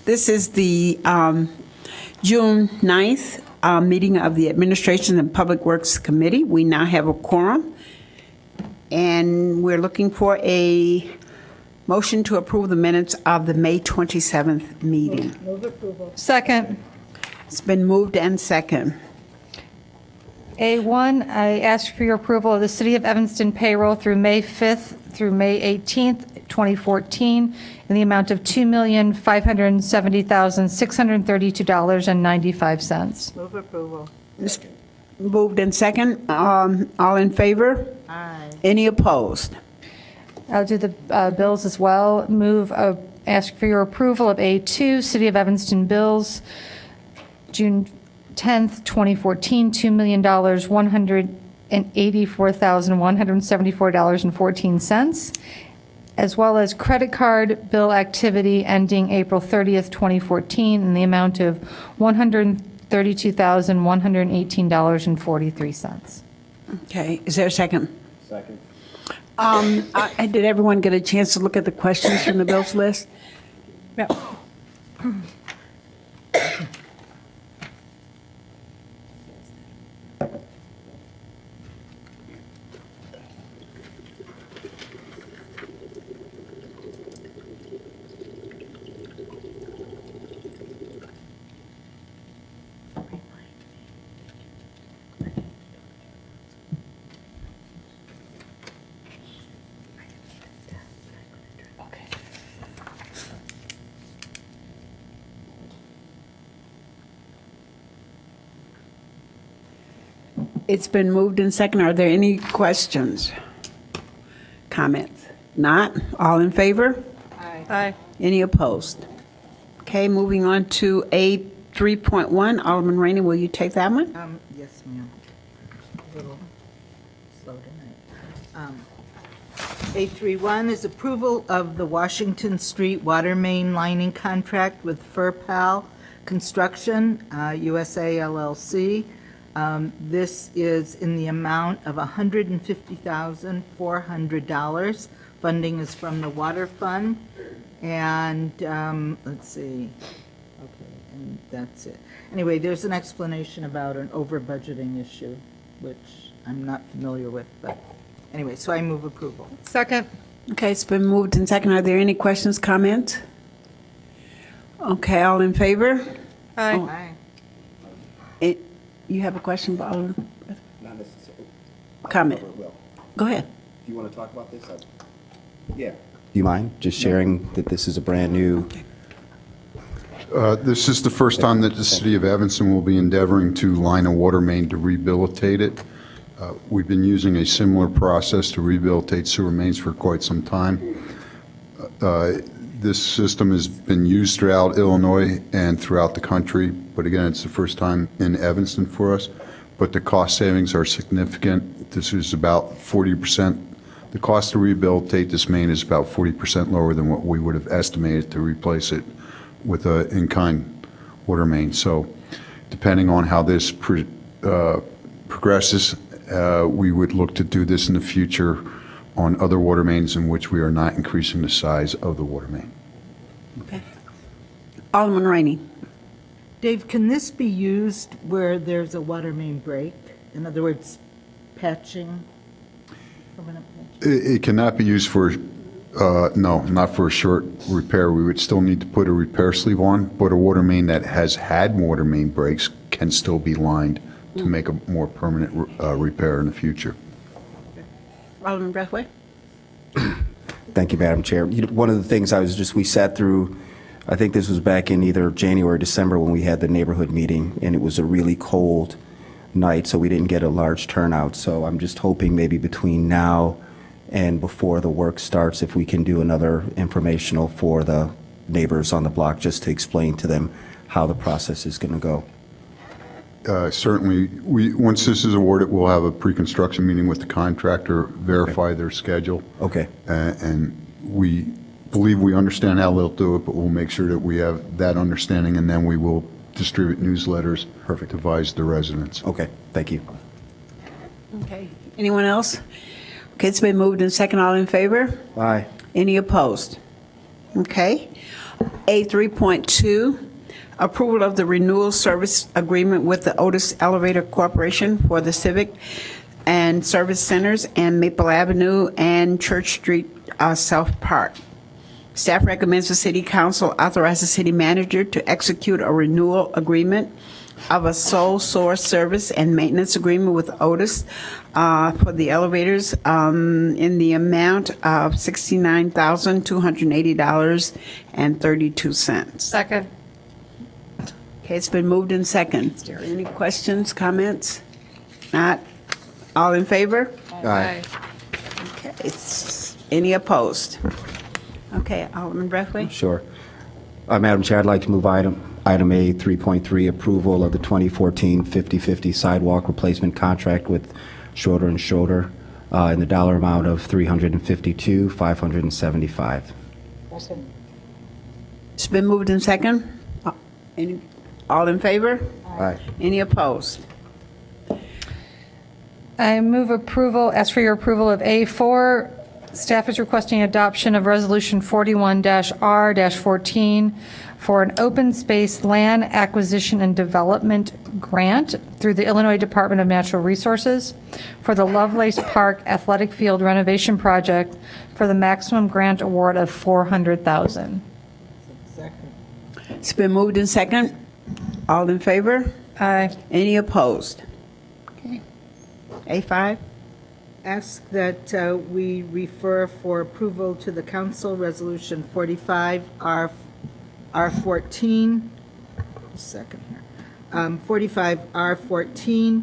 This is the June 9th meeting of the Administration and Public Works Committee. We now have a quorum, and we're looking for a motion to approve the minutes of the May 27th meeting. Move approval. Second. It's been moved and second. A1, I ask for your approval of the City of Evanston payroll through May 5th through May 18th, 2014, in the amount of $2,570,632.95. Move approval. It's moved and second. All in favor? Aye. Any opposed? I'll do the bills as well. Ask for your approval of A2, City of Evanston bills, June 10th, 2014, $2,184,174.14, as well as credit card bill activity ending April 30th, 2014, in the amount of $132,118.43. Okay, is there a second? Second. Did everyone get a chance to look at the questions from the bills list? It's been moved and second. Are there any questions? Comments? Not? All in favor? Aye. Any opposed? Okay, moving on to A 3.1. Alderman Rainey, will you take that one? Yes, ma'am. A little slow tonight. A31 is approval of the Washington Street water main lining contract with FurPal Construction, USA LLC. This is in the amount of $150,400. Funding is from the Water Fund. And let's see. Okay, and that's it. Anyway, there's an explanation about an over-budgeting issue, which I'm not familiar with, but anyway, so I move approval. Second. Okay, it's been moved and second. Are there any questions, comments? Okay, all in favor? Aye. Aye. You have a question, Alderman? Not necessarily. Comment. Well, Go ahead. do you want to talk about this? Yeah. Do you mind just sharing that this is a brand-new? This is the first time that the city of Evanston will be endeavoring to line a water main to rehabilitate it. We've been using a similar process to rehabilitate sewer mains for quite some time. This system has been used throughout Illinois and throughout the country, but again, it's the first time in Evanston for us. But the cost savings are significant. This is about 40%. The cost to rehabilitate this main is about 40% lower than what we would have estimated to replace it with an in-kind water main. So depending on how this progresses, we would look to do this in the future on other water mains in which we are not increasing the size of the water main. Okay. Alderman Rainey. Dave, can this be used where there's a water main break? In other words, patching? Permanent patching? It cannot be used for, no, not for a short repair. We would still need to put a repair sleeve on, but a water main that has had water main breaks can still be lined to make a more permanent repair in the future. Alderman Breathwaite. Thank you, Madam Chair. One of the things we sat through, I think this was back in either January or December when we had the neighborhood meeting, and it was a really cold night, so we didn't get a large turnout. So I'm just hoping maybe between now and before the work starts, if we can do another informational for the neighbors on the block, just to explain to them how the process is going to go. Certainly, once this is awarded, we'll have a pre-construction meeting with the contractor, verify their schedule. Okay. And we believe we understand how they'll do it, but we'll make sure that we have that understanding, and then we will distribute newsletters. Perfect. To advise the residents. Okay, thank you. Okay. Anyone else? Okay, it's been moved and second. All in favor? Aye. Any opposed? Okay. A3.2, approval of the renewal service agreement with the Otis Elevator Corporation for the Civic and Service Centers and Maple Avenue and Church Street, South Park. Staff recommends the City Council authorize the city manager to execute a renewal agreement of a sole source service and maintenance agreement with Otis for the elevators in the amount of $69,280.32. Second. Okay, it's been moved in second. Is there any questions, comments? Not? All in favor? Aye. Okay. Any opposed? Okay, Alderman Brethwaite? Sure. Madam Chair, I'd like to move item A 3.3, approval of the 2014 50/50 sidewalk replacement contract with Schroeder and Schroeder in the dollar amount of $352,575. It's been moved in second. All in favor? Aye. Any opposed? I move approval, ask for your approval of A4. Staff is requesting adoption of Resolution 41-R-14 for an open space land acquisition and development grant through the Illinois Department of Natural Resources for the Lovelace Park Athletic Field renovation project for the maximum grant award of $400,000. It's been moved in second. All in favor? Aye. Any opposed? Okay. A5? Ask that we refer for approval to the council, Resolution 45R14. Second here. 45R14,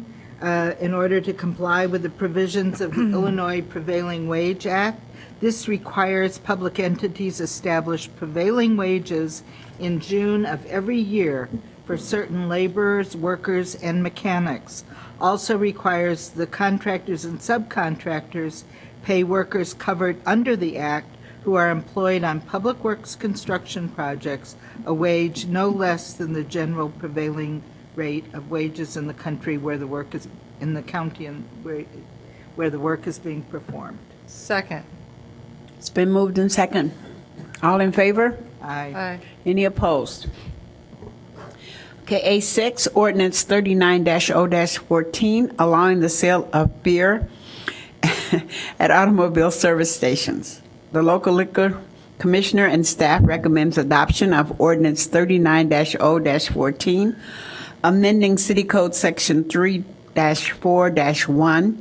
in order to comply with the provisions of the Illinois Prevailing Wage Act. This requires public entities establish prevailing wages in June of every year for certain laborers, workers, and mechanics. Also requires the contractors and subcontractors pay workers covered under the Act who are employed on public works construction projects a wage no less than the general prevailing rate of wages in the country where the work is, in the county and where the work is being performed. Second. It's been moved in second. All in favor? Aye. Aye. Any opposed? Okay, A6, ordinance 39-0-14, allowing the sale of beer at automobile service stations. The local liquor commissioner and staff recommends adoption of ordinance 39-0-14, amending City Code Section 3-4-1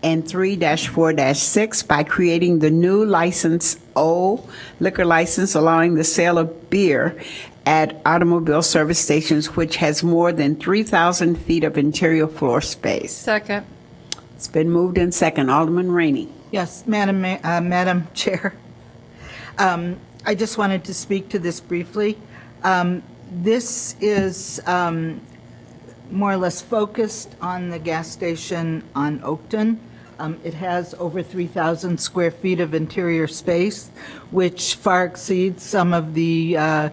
and 3-4-6 by creating the new License O, liquor license allowing the sale of beer at automobile service stations which has more than 3,000 feet of interior floor space. Second. It's been moved in second. Alderman Rainey. Yes, Madam Chair. I just wanted to speak to this briefly. This is more or less focused on the gas station on Oakton. It has over 3,000 square feet of interior space, which far exceeds some of the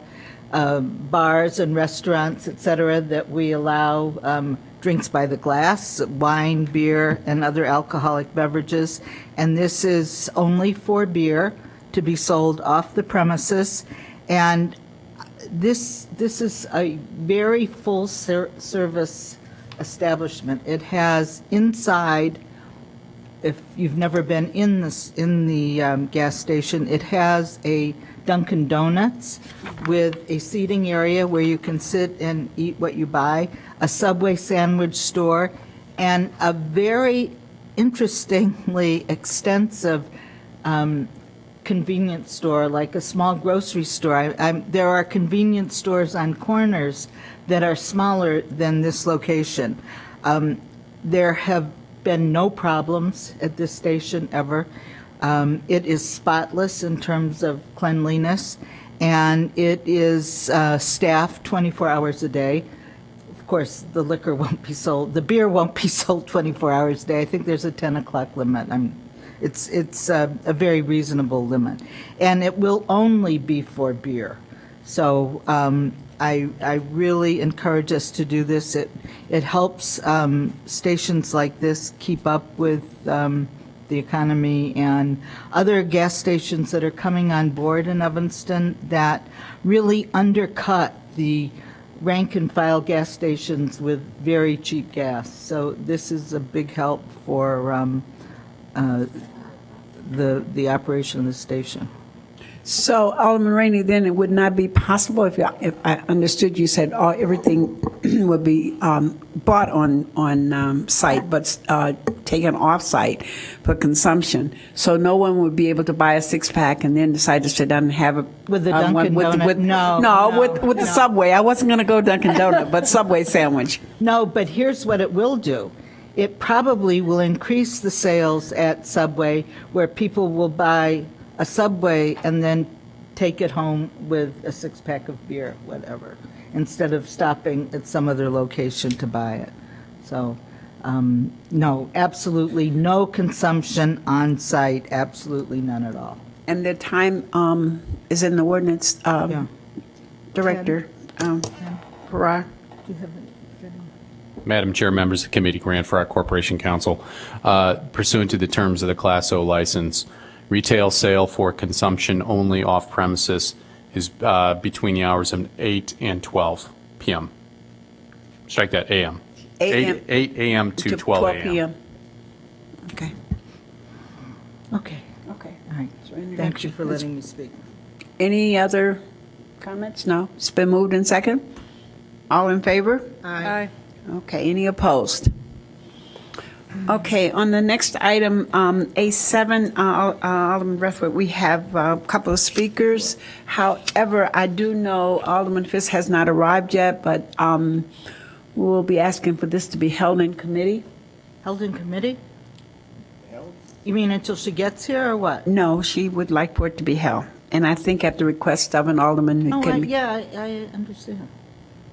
bars and restaurants, et cetera, that we allow drinks by the glass, wine, beer, and other alcoholic beverages. And this is only for beer to be sold off the premises. And this is a very full service establishment. It has inside, if you've never been in the gas station, it has a Dunkin' Donuts with a seating area where you can sit and eat what you buy, a Subway sandwich store, and a very interestingly extensive convenience store, like a small grocery store. There are convenience stores on corners that are smaller than this location. There have been no problems at this station ever. It is spotless in terms of cleanliness, and it is staffed 24 hours a day. Of course, the liquor won't be sold, the beer won't be sold 24 hours a day. I think there's a 10 o'clock limit. It's a very reasonable limit. And it will only be for beer. So I really encourage us to do this. It helps stations like this keep up with the economy, and other gas stations that are coming on board in Evanston that really undercut the rank-and-file gas stations with very cheap gas. So this is a big help for the operation of the station. So, Alderman Rainey, then it would not be possible, if I understood you said everything would be bought on site, but taken off-site for consumption. So no one would be able to buy a six-pack and then decide to sit down and have it. With the Dunkin' Donut? No, with the Subway. I wasn't going to go Dunkin' Donut, but Subway sandwich. No, but here's what it will do. It probably will increase the sales at Subway, where people will buy a Subway and then take it home with a six-pack of beer, whatever, instead of stopping at some other location to buy it. So, no, absolutely no consumption on site, absolutely none at all. And the time is in the ordinance, Yeah. Director Farrar. Do you have it? Madam Chair, members of the committee, Grant Farrar, Corporation Counsel. Pursuant to the terms of the Class O license, retail sale for consumption only off premises is between the hours of 8 and 12 p.m. Strike that, a.m. 8 a.m. to 12 a.m. Okay. Okay, Okay. all right. Thank you for letting me speak. Any other comments? No? It's been moved and second? All in favor? Aye. Okay, any opposed? Okay, on the next item, A7, Alderman Breathwaite, we have a couple of speakers. However, I do know Alderman Fisk has not arrived yet, but we'll be asking for this to be held in committee. Held in committee? You mean until she gets here, or what? No, she would like for it to be held. And I think at the request of an alderman, it Oh, can be. yeah, I understand.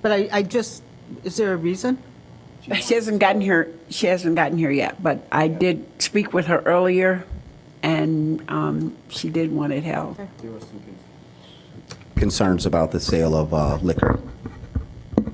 But I just, is there a reason? She hasn't gotten here. She hasn't gotten here yet. But I did speak with her earlier, and she did want it held. Concerns about the sale of liquor.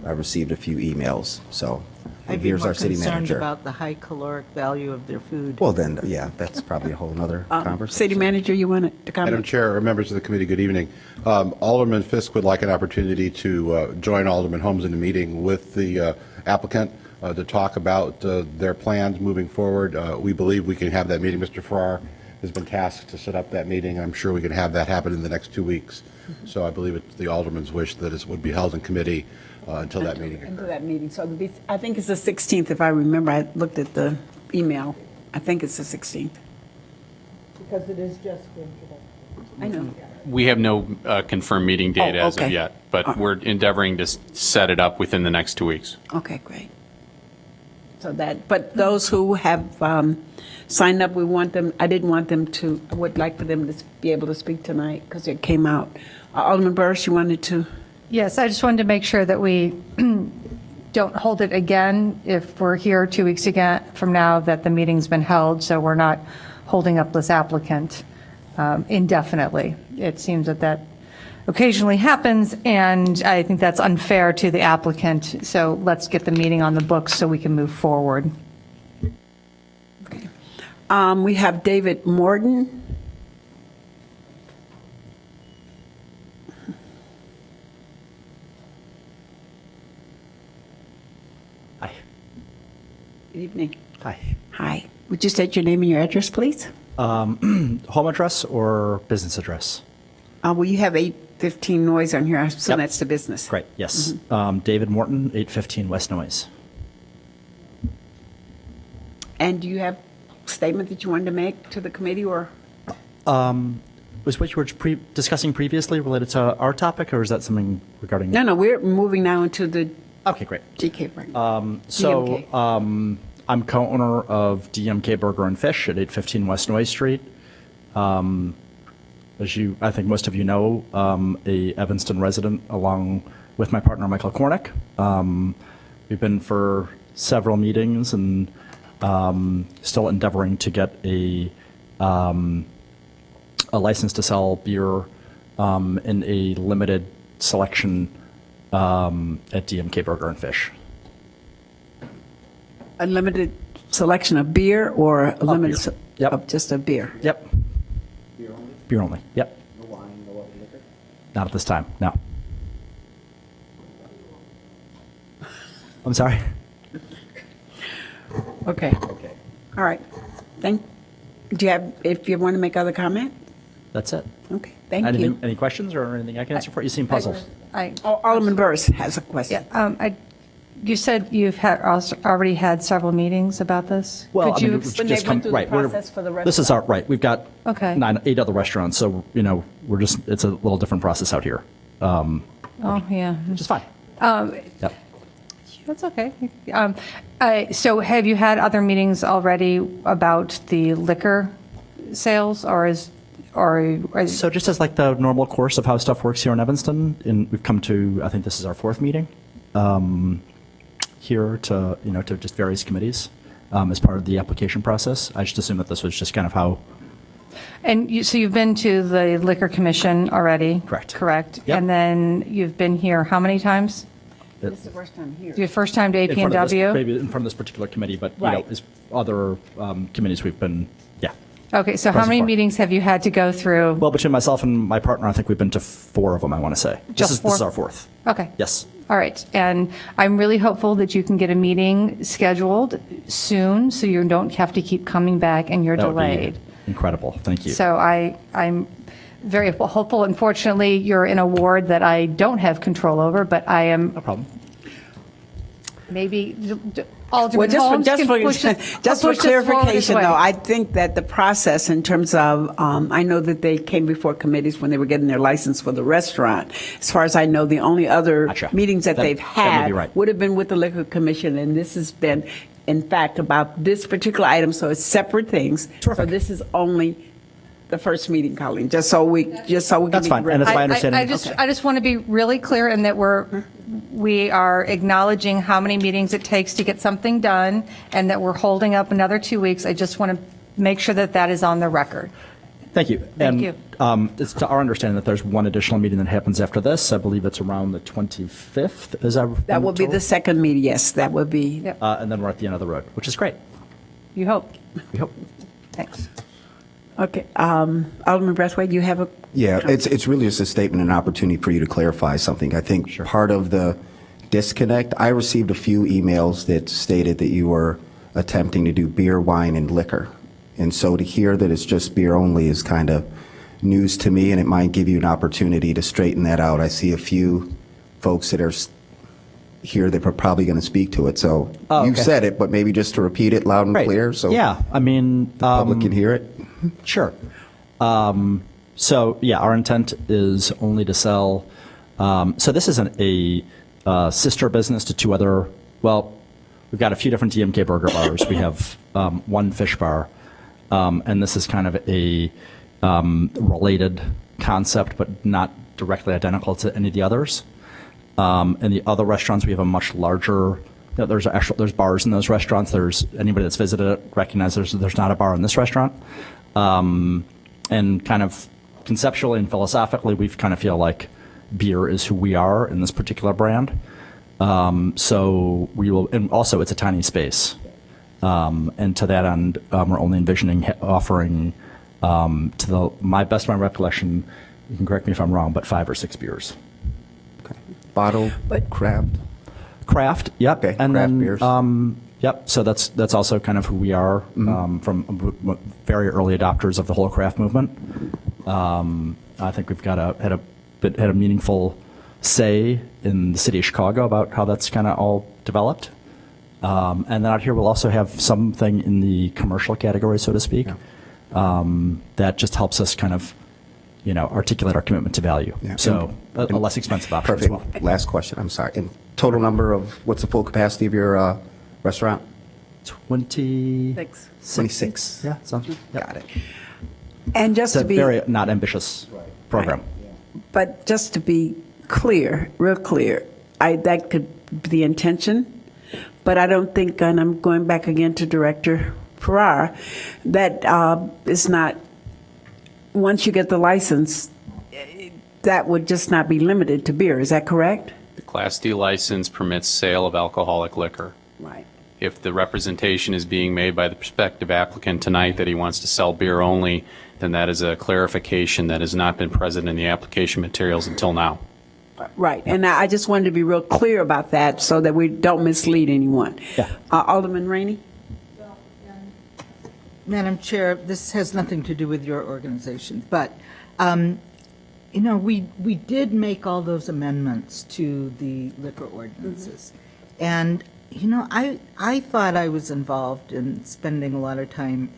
I received a few emails, so I'd be here's more our city concerned manager. about the high caloric value of their food. Well, then, yeah, that's probably a whole nother conversation. City manager, you wanted to comment? Madam Chair, or members of the committee, good evening. Alderman Fisk would like an opportunity to join Alderman Holmes in a meeting with the applicant to talk about their plans moving forward. We believe we can have that meeting. Mr. Farrar has been tasked to set up that meeting. I'm sure we can have that happen in the next 2 weeks. So I believe it's the alderman's wish that it would be held in committee until that meeting Into occurs. that meeting. So it'll be, I think it's the 16th, if I remember. I looked at the email. I think it's the 16th. Because it is just I know. We have no confirmed meeting date Oh, as of okay. yet, but we're endeavoring to set it up within the next 2 weeks. Okay, great. So that, but those who have signed up, we want them, I didn't want them to, I would like for them to be able to speak tonight because it came out. Alderman Burris, you wanted to? Yes, I just wanted to make sure that we don't hold it again if we're here 2 weeks again from now that the meeting's been held, so we're not holding up this applicant indefinitely. It seems that that occasionally happens, and I think that's unfair to the applicant. So let's get the meeting on the books so we can move forward. We have David Morton. Hi. Good evening. Hi. Hi. Would you state your name and your address, please? Home address or business address? Well, you have 815 Noise on here, so Yep. that's the business. Great, yes. David Morton, 815 West Noise. And do you have a statement that you wanted to make to the committee, or? Was what you were discussing previously related to our topic, or is that something regarding? No, we're moving now into the Okay, great. GK break. So DMK. I'm co-owner of DMK Burger and Fish at 815 West Noise Street. As you, I think most of you know, a Evanston resident along with my partner Michael Kornick. We've been for several meetings and still endeavoring to get a license to sell beer in a limited selection at DMK Burger and Fish. A limited selection of beer or a limited? Beer. Yep. of just a beer? Yep. Beer only, yep. No wine, no other liquor? Not at this time, no. I'm sorry? Okay. All right. Do you have, if you want to make other comment? That's it. Okay, thank you. Any questions or anything I can answer for you? You seem puzzled. Oh, Alderman Burris has a question. You said you've already had several meetings about this? Well, Could I mean, you it's When they just went through the right, we're- process for the This is our, right, we've got Okay. 8 other restaurants, so, it's a little different process out here, Oh, yeah, which is fine. Yep. that's okay. So have you had other meetings already about the liquor sales, or So just as like the normal course of how stuff works here in Evanston, and we've come to, I think this is our 4th meeting here to, to just various committees as part of the application process. I just assume that this was just kind of how. And so you've been to the Liquor Commission already? Correct. Correct. Yep. And then you've been here how many times? This is the first time here. Your first time to in front of this- APNW? Maybe in front of this particular committee, but, Right. as other committees we've been, yeah. Okay, so how Present many for. meetings have you had to go through? Well, between myself and my partner, I think we've been to 4 of them, I want to say. Just This is 4? our 4th. Okay. Yes. All right, and I'm really hopeful that you can get a meeting scheduled soon, so you don't have to keep coming back and you're That would be delayed. incredible. Thank you. So I'm very hopeful. Unfortunately, you're in a ward that I don't have control over, but I am No problem. maybe Well, Alderman Holmes can push this- just for push this forward clarification, this way. though, I think that the process in terms of, I know that they came before committees when they were getting their license for the restaurant. As far as I know, the only other Gotcha. meetings that That- they've that may had be right. would have been with the Liquor Commission, and this has been, in fact, about this particular item, so it's separate things. So Terrific. this is only the first meeting, Colleen, just so we can That's be fine, and it's my understanding. I just want to be really clear in that we are acknowledging how many meetings it takes to get something done, and that we're holding up another 2 weeks. I just want to make sure that that is on the record. Thank you. Thank you. It's to our understanding that there's one additional meeting that happens after this. I believe it's around the 25th. Is that? That would be the second meeting, yes, that would be. Yep. And then we're at the end of the road, which is great. You hope. We hope. Thanks. Okay, Alderman Brathwaite, you have a? Yeah, it's really just a statement, an opportunity for you to clarify something. I think part of the disconnect, I received a few emails that stated that you were attempting to do beer, wine, and liquor. And so to hear that it's just beer only is kind of news to me, and it might give you an opportunity to straighten that out. I see a few folks that are here that are probably going to speak to it. So you've okay. said it, but maybe just to repeat it loud and Right. clear so Yeah, I mean, the public can hear it. Sure. So, yeah, our intent is only to sell. So this isn't a sister business to 2 other, well, we've got a few different DMK burger bars. We have one fish bar. And this is kind of a related concept, but not directly identical to any of the others. In the other restaurants, we have a much larger. There's bars in those restaurants. There's anybody that's visited it recognizes there's not a bar in this restaurant. And kind of conceptually and philosophically, we kind of feel like beer is who we are in this particular brand. So we will, and also it's a tiny space. And to that end, we're only envisioning offering, my best of my recollection, you can correct me if I'm wrong, but 5 or 6 beers. Bottle, craft. Craft, yep. Okay, And craft then, beers. Yep, so that's also kind of who we are, from very early adopters of the whole craft movement. I think we've had a meaningful say in the city of Chicago about how that's kind of all developed. And then out here, we'll also have something in the commercial category, so to speak, that just helps us kind of, articulate our commitment to value. Yeah. So a less expensive option as Perfect. well. Last question, I'm sorry. And total number of, what's the full capacity of your restaurant? 26. Yeah, sounds good. Yep. Got it. And just It's to a be. very not ambitious program. But just to be clear, real clear, that could be the intention, but I don't think, and I'm going back again to Director Farrar, that is not, once you get the license, that would just not be limited to beer, is that correct? The Class D license permits sale of alcoholic liquor. Right. If the representation is being made by the prospective applicant tonight that he wants to sell beer only, then that is a clarification that has not been present in the application materials until now. Right, and I just wanted to be real clear about that so that we don't mislead anyone. Yeah. Alderman Rainey? Madam Chair, this has nothing to do with your organization, but, we did make all those amendments to the liquor ordinances. And, I thought I was involved in spending a lot of time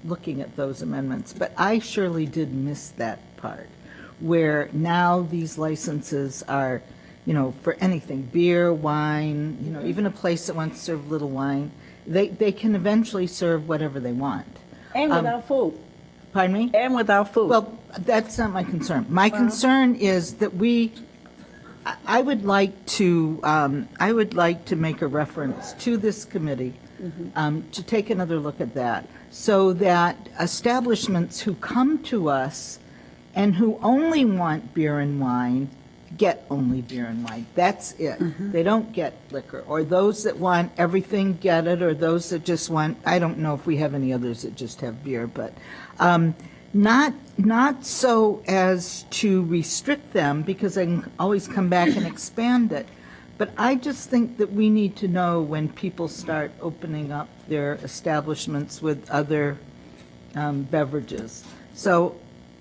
looking at those amendments, but I surely did miss that part, where now these licenses are, for anything, beer, wine, even a place that wants to serve little wine, they can eventually serve whatever they want. And without food. Pardon me? And without food. Well, that's not my concern. My concern is that I would like to make a reference to this committee to take another look at that, so that establishments who come to us and who only want beer and wine get only beer and wine. That's it. They don't get liquor. Or those that want everything get it, or those that just want, I don't know if we have any others that just have beer, but not so as to restrict them, because I can always come back and expand it. But I just think that we need to know when people start opening up their establishments with other beverages. So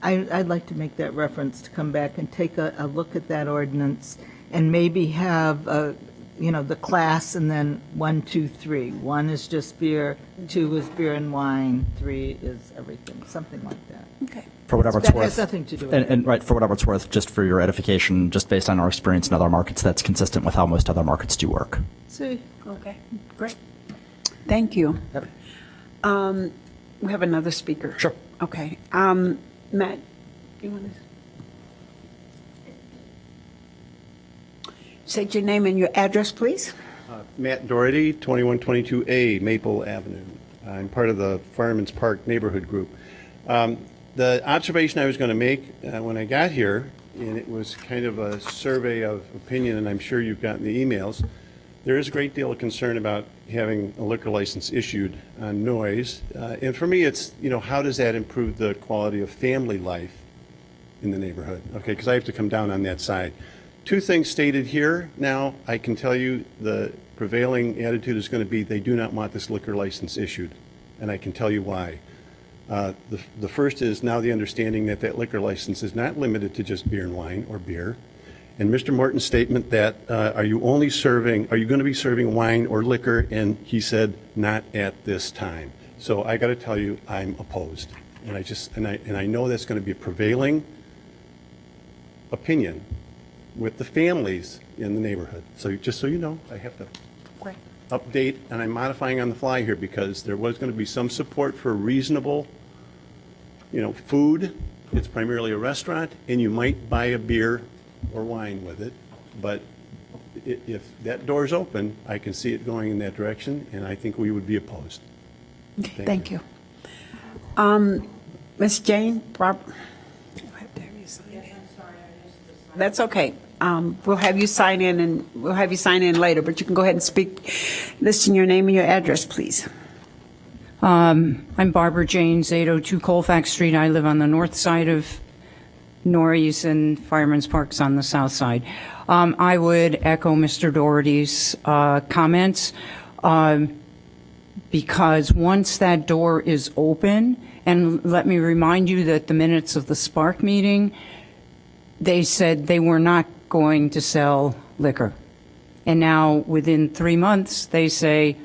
I'd like to make that reference, to come back and take a look at that ordinance, and maybe have, the class, and then 1, 2, 3. 1 is just beer, 2 is beer and wine, 3 is everything, something like that. Okay. For whatever it's That worth. has nothing to do with it. And right, for whatever it's worth, just for your edification, just based on our experience in other markets, that's consistent with how most other markets do work. See, Okay, great. Thank you. We have another speaker. Sure. Okay. Matt, you want to? State your name and your address, please. Matt Doherty, 2122A Maple Avenue. I'm part of the Fireman's Park Neighborhood Group. The observation I was going to make when I got here, and it was kind of a survey of opinion, and I'm sure you've gotten the emails, there is a great deal of concern about having a liquor license issued on noise. And for me, it's, how does that improve the quality of family life in the neighborhood? Okay, because I have to come down on that side. 2 things stated here. Now, I can tell you the prevailing attitude is going to be they do not want this liquor license issued, and I can tell you why. The first is now the understanding that that liquor license is not limited to just beer and wine or beer. And Mr. Morton's statement that, are you going to be serving wine or liquor? And he said, not at this time. So I got to tell you, I'm opposed. And I know that's going to be a prevailing opinion with the families in the neighborhood. So just so you know, I have to update, and I'm modifying on the fly here because there was going to be some support for reasonable, food. It's primarily a restaurant, and you might buy a beer or wine with it. But if that door's open, I can see it going in that direction, and I think we would be opposed. Okay, thank you. Ms. Jane, Robert. That's okay. We'll have you sign in later, but you can go ahead and speak. Listing your name and your address, please. I'm Barbara Janes, 802 Colfax Street. I live on the north side of Norris, and Fireman's Park's on the south side. I would echo Mr. Doherty's comments, because once that door is open, and let me remind you that the minutes of the Spark meeting, they said they were not going to sell liquor. And now, within 3 months, they say,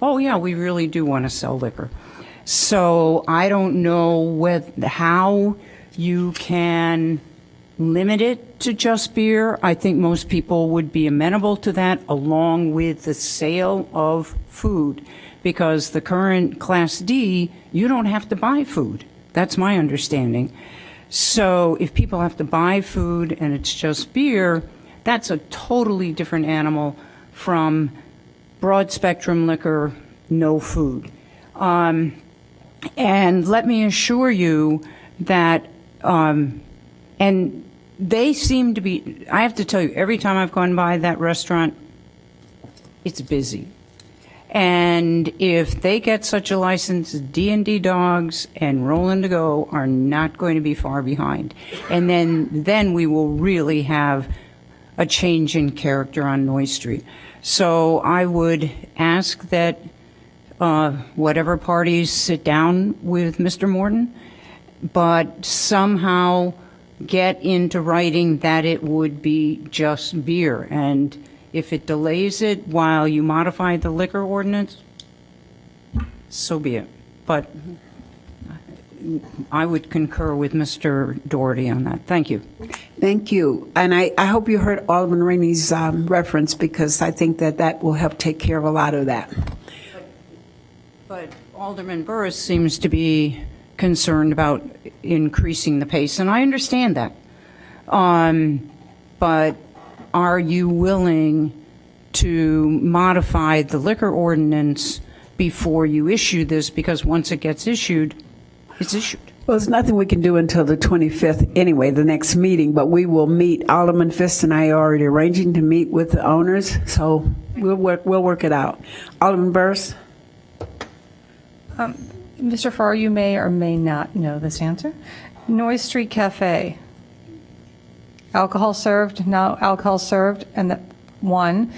oh, yeah, we really do want to sell liquor. So I don't know how you can limit it to just beer. I think most people would be amenable to that, along with the sale of food, because the current Class D, you don't have to buy food. That's my understanding. So if people have to buy food and it's just beer, that's a totally different animal from broad spectrum liquor, no food. And let me assure you that, and they seem to be, I have to tell you, every time I've gone by that restaurant, it's busy. And if they get such a license, D&D Dogs and Rollin' to Go are not going to be far behind. And then we will really have a change in character on Noy Street. So I would ask that whatever parties sit down with Mr. Morton, but somehow get into writing that it would be just beer. And if it delays it while you modify the liquor ordinance, so be it. But I would concur with Mr. Doherty on that. Thank you. Thank you. And I hope you heard Alderman Rainey's reference, because I think that will help take care of a lot of that. But Alderman Burris seems to be concerned about increasing the pace, and I understand that. But are you willing to modify the liquor ordinance before you issue this? Because once it gets issued, it's issued. Well, there's nothing we can do until the 25th anyway, the next meeting, but we will meet. Alderman Fisk and I are already arranging to meet with the owners, so we'll work it out. Alderman Burris? Mr. Farr, you may or may not know this answer. Noy Street Cafe. Alcohol served, no alcohol served, and that one.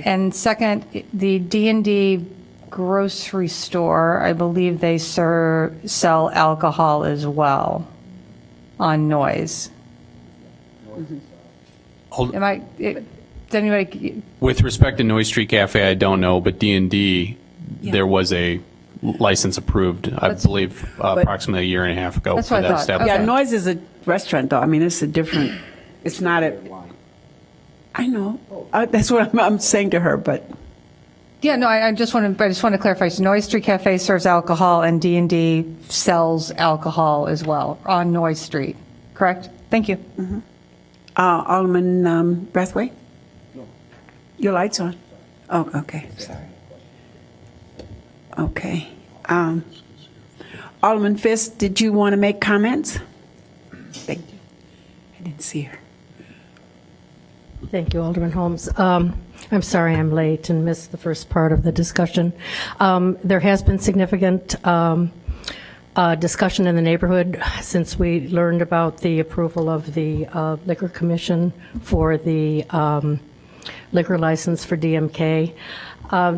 And second, the D&D grocery store, I believe they sell alcohol as well on Noyes. Am I, does anybody, With respect to Noy Street Cafe, I don't know, but D&D, there was a license approved, I believe, approximately a year and a half ago That's for what I that thought. establishment. Yeah, Noise is a restaurant, though. I mean, it's a different, it's not a, I know. That's what I'm saying to her, but. yeah, no, I just want to clarify. So Noy Street Cafe serves alcohol and D&D sells alcohol as well on Noy Street, correct? Thank you. Alderman Brathwaite? No. Your light's on? Oh, okay, sorry. Okay. Alderman Fisk, did you want to make comments? Thank you. I didn't see her. Thank you, Alderman Holmes. I'm sorry I'm late and missed the first part of the discussion. There has been significant discussion in the neighborhood since we learned about the approval of the Liquor Commission for the liquor license for DMK.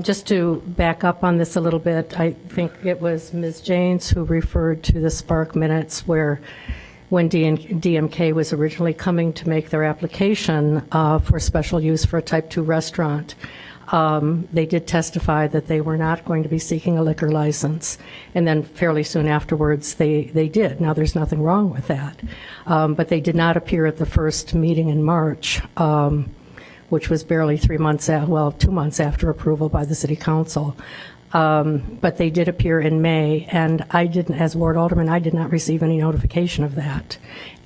Just to back up on this a little bit, I think it was Ms. Janes who referred to the Spark minutes where when DMK was originally coming to make their application for special use for a type 2 restaurant, they did testify that they were not going to be seeking a liquor license. And then fairly soon afterwards, they did. Now, there's nothing wrong with that. But they did not appear at the first meeting in March, which was barely 2 months after approval by the City Council. But they did appear in May, and I didn't, as Ward Alderman, I did not receive any notification of that.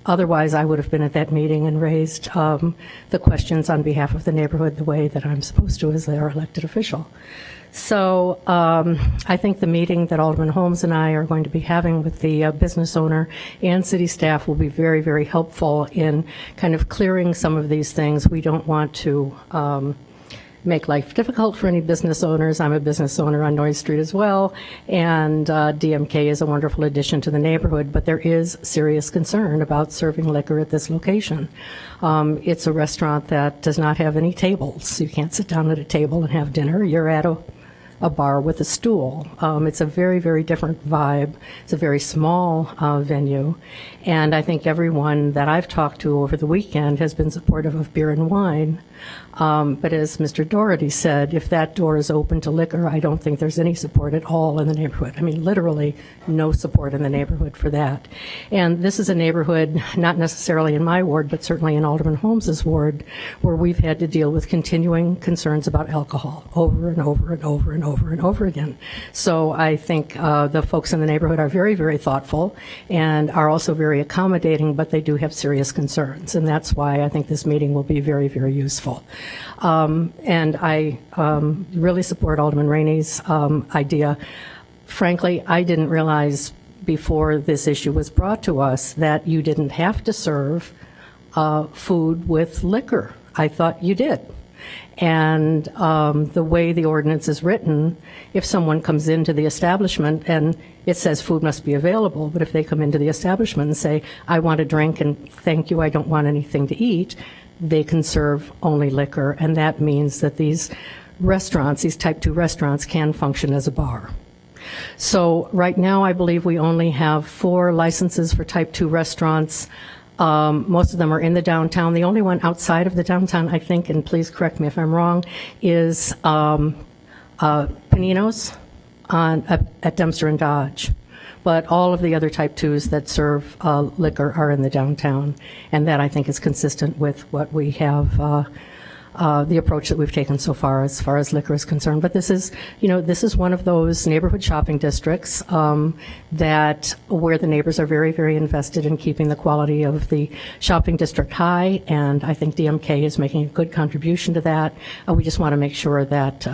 Otherwise, I would have been at that meeting and raised the questions on behalf of the neighborhood the way that I'm supposed to as their elected official. So I think the meeting that Alderman Holmes and I are going to be having with the business owner and city staff will be very, very helpful in kind of clearing some of these things. We don't want to make life difficult for any business owners. I'm a business owner on Noy Street as well, and DMK is a wonderful addition to the neighborhood, but there is serious concern about serving liquor at this location. It's a restaurant that does not have any tables. You can't sit down at a table and have dinner. You're at a bar with a stool. It's a very, very different vibe. It's a very small venue, and I think everyone that I've talked to over the weekend has been supportive of beer and wine. But as Mr. Doherty said, if that door is open to liquor, I don't think there's any support at all in the neighborhood. I mean, literally no support in the neighborhood for that. And this is a neighborhood, not necessarily in my ward, but certainly in Alderman Holmes's ward, where we've had to deal with continuing concerns about alcohol over and over and over and over and over again. So I think the folks in the neighborhood are very, very thoughtful and are also very accommodating, but they do have serious concerns. And that's why I think this meeting will be very, very useful. And I really support Alderman Rainey's idea. Frankly, I didn't realize before this issue was brought to us that you didn't have to serve food with liquor. I thought you did. And the way the ordinance is written, if someone comes into the establishment and it says food must be available, but if they come into the establishment and say, I want a drink and thank you, I don't want anything to eat, they can serve only liquor. And that means that these restaurants, these type 2 restaurants, can function as a bar. So right now, I believe we only have 4 licenses for type 2 restaurants. Most of them are in the downtown. The only one outside of the downtown, I think, and please correct me if I'm wrong, is Panino's at Dempster and Dodge. But all of the other type 2s that serve liquor are in the downtown, and that I think is consistent with what we have, the approach that we've taken so far as liquor is concerned. But this is one of those neighborhood shopping districts that where the neighbors are very, very invested in keeping the quality of the shopping district high, and I think DMK is making a good contribution to that. We just want to make sure that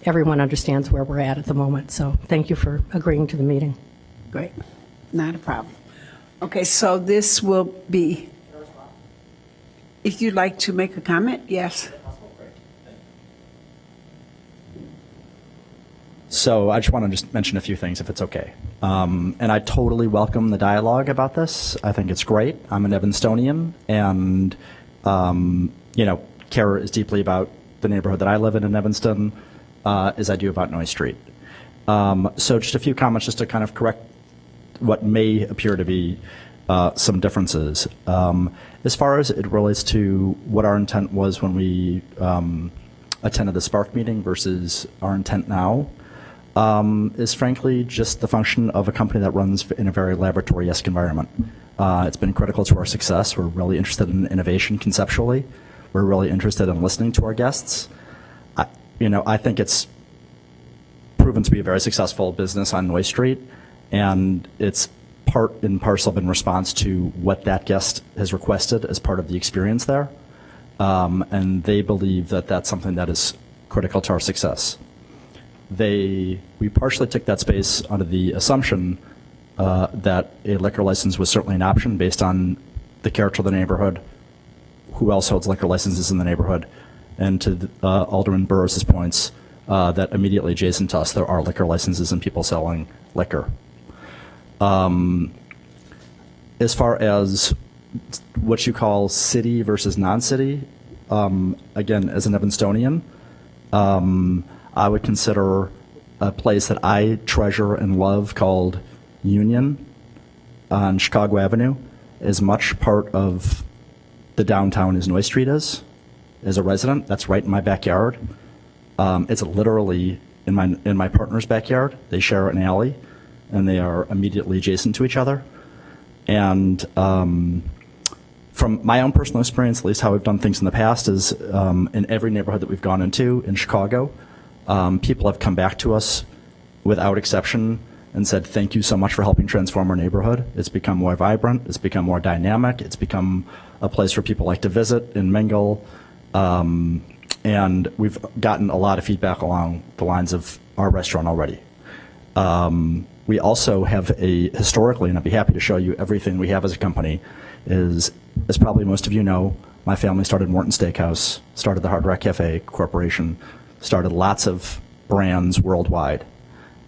everyone understands where we're at the moment. So thank you for agreeing to the meeting. Great, not a problem. Okay, so this will be, if you'd like to make a comment, yes. So I just want to just mention a few things, if it's okay. And I totally welcome the dialogue about this. I think it's great. I'm an Evanstonian, and care as deeply about the neighborhood that I live in Evanston as I do about Noy Street. So just a few comments just to kind of correct what may appear to be some differences. As far as it relates to what our intent was when we attended the Spark meeting versus our intent now, is frankly just the function of a company that runs in a very laboratory-esque environment. It's been critical to our success. We're really interested in innovation conceptually. We're really interested in listening to our guests. I think it's proven to be a very successful business on Noy Street, and it's part and parcel in response to what that guest has requested as part of the experience there. And they believe that that's something that is critical to our success. We partially took that space under the assumption that a liquor license was certainly an option based on the character of the neighborhood, who else holds liquor licenses in the neighborhood, and to Alderman Burrows' points, that immediately adjacent to us there are liquor licenses and people selling liquor. As far as what you call city versus non-city, again, as an Evanstonian, I would consider a place that I treasure and love called Union on Chicago Avenue as much part of the downtown as Noy Street is. As a resident, that's right in my backyard. It's literally in my partner's backyard. They share an alley, and they are immediately adjacent to each other. And from my own personal experience, at least how we've done things in the past, is in every neighborhood that we've gone into in Chicago, people have come back to us without exception and said, thank you so much for helping transform our neighborhood. It's become more vibrant. It's become more dynamic. It's become a place where people like to visit and mingle. And we've gotten a lot of feedback along the lines of our restaurant already. We also have historically, and I'd be happy to show you everything we have as a company, as probably most of you know, my family started Morton Steakhouse, started the Hard Rock Cafe Corporation, started lots of brands worldwide.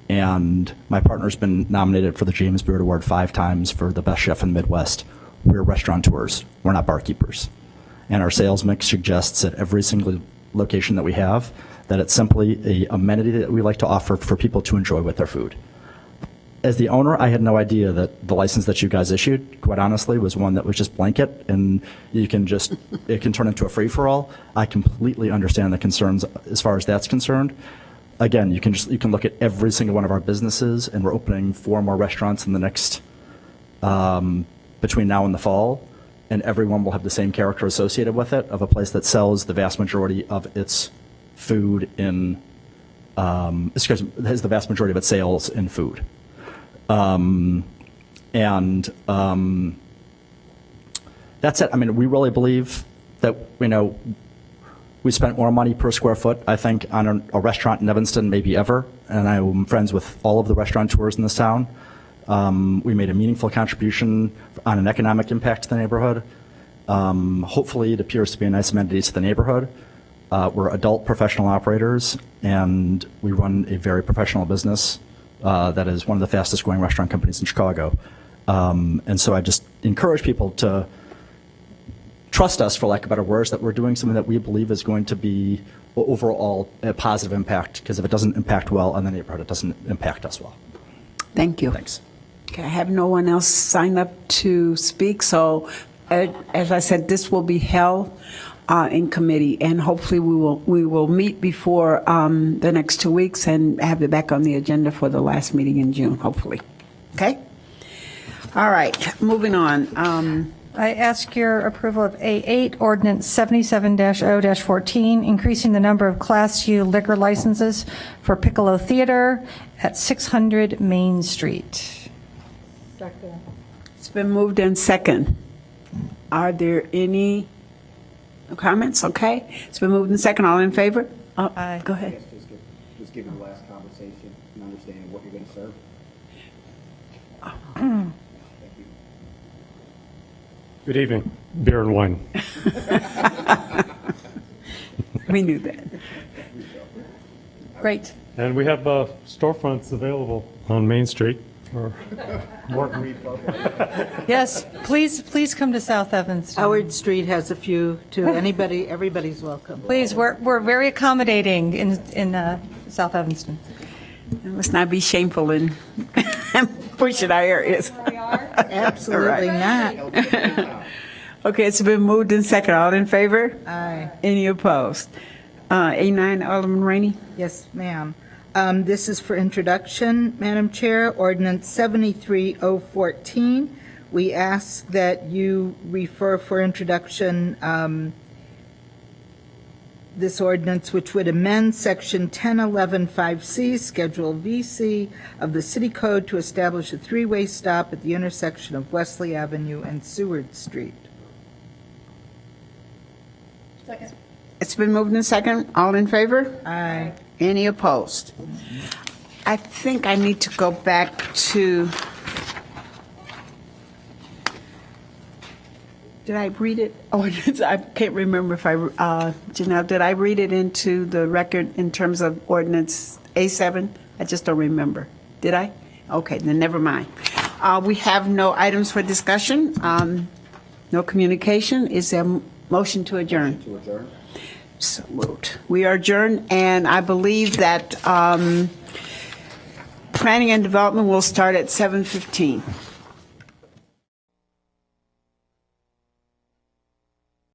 And my partner's been nominated for the James Beard Award 5 times for the best chef in the Midwest. We're restaurateurs, we're not barkeepers. And our sales mix suggests at every single location that we have that it's simply an amenity that we like to offer for people to enjoy with their food. As the owner, I had no idea that the license that you guys issued, quite honestly, was one that was just blanket and it can turn into a free-for-all. I completely understand the concerns as far as that's concerned. Again, you can look at every single one of our businesses, and we're opening 4 more restaurants in the next, between now and the fall, and everyone will have the same character associated with it, of a place that sells the vast majority of its food in, has the vast majority of its sales in food. That's it. I mean, we really believe that, we spent more money per square foot, I think, on a restaurant in Evanston maybe ever, and I'm friends with all of the restaurateurs in this town. We made a meaningful contribution on an economic impact to the neighborhood. Hopefully, it appears to be a nice amenity to the neighborhood. We're adult professional operators, and we run a very professional business that is one of the fastest growing restaurant companies in Chicago. And so I just encourage people to trust us, for lack of better words, that we're doing something that we believe is going to be overall a positive impact, because if it doesn't impact well on the neighborhood, it doesn't impact us well. Thank you. Thanks. Okay, I have no one else signed up to speak, so as I said, this will be held in committee, and hopefully we will meet before the next 2 weeks and have it back on the agenda for the last meeting in June, hopefully. Okay? All right, moving on. I ask your approval of A8, Ordinance 77-0-14, increasing the number of Class U liquor licenses for Piccolo Theater at 600 Main Street. It's been moved in second. Are there any comments? Okay. It's been moved in second. All in favor? Aye. Go ahead. Just give the last conversation and understanding what you're going to serve. Good evening. Beer and wine. We knew that. Great. And we have storefronts available on Main Street. Or more. Yes, please come to South Evanston. Howard Street has a few, too. Everybody's welcome. Please, we're very accommodating in South Evanston. Let's not be shameful and push in our areas. Absolutely not. Okay, it's been moved in second. All in favor? Aye. Any opposed? A9, Alderman Rainey. Yes, ma'am. This is for introduction, Madam Chair, Ordinance 73-014. We ask that you refer for introduction this ordinance, which would amend Section 1011-5C, Schedule VC of the City Code to establish a three-way stop at the intersection of Wesley Avenue and Seward Street. It's been moved in second. All in favor? Aye. Any opposed? I think I need to go back to, did I read it? Oh, I can't remember if Janelle, did I read it into the record in terms of ordinance A7? I just don't remember. Did I? Okay, then never mind. We have no items for discussion, no communication. Is there a motion to adjourn? To adjourn? So moved. We are adjourned, and I believe that planning and development will start at 7:15.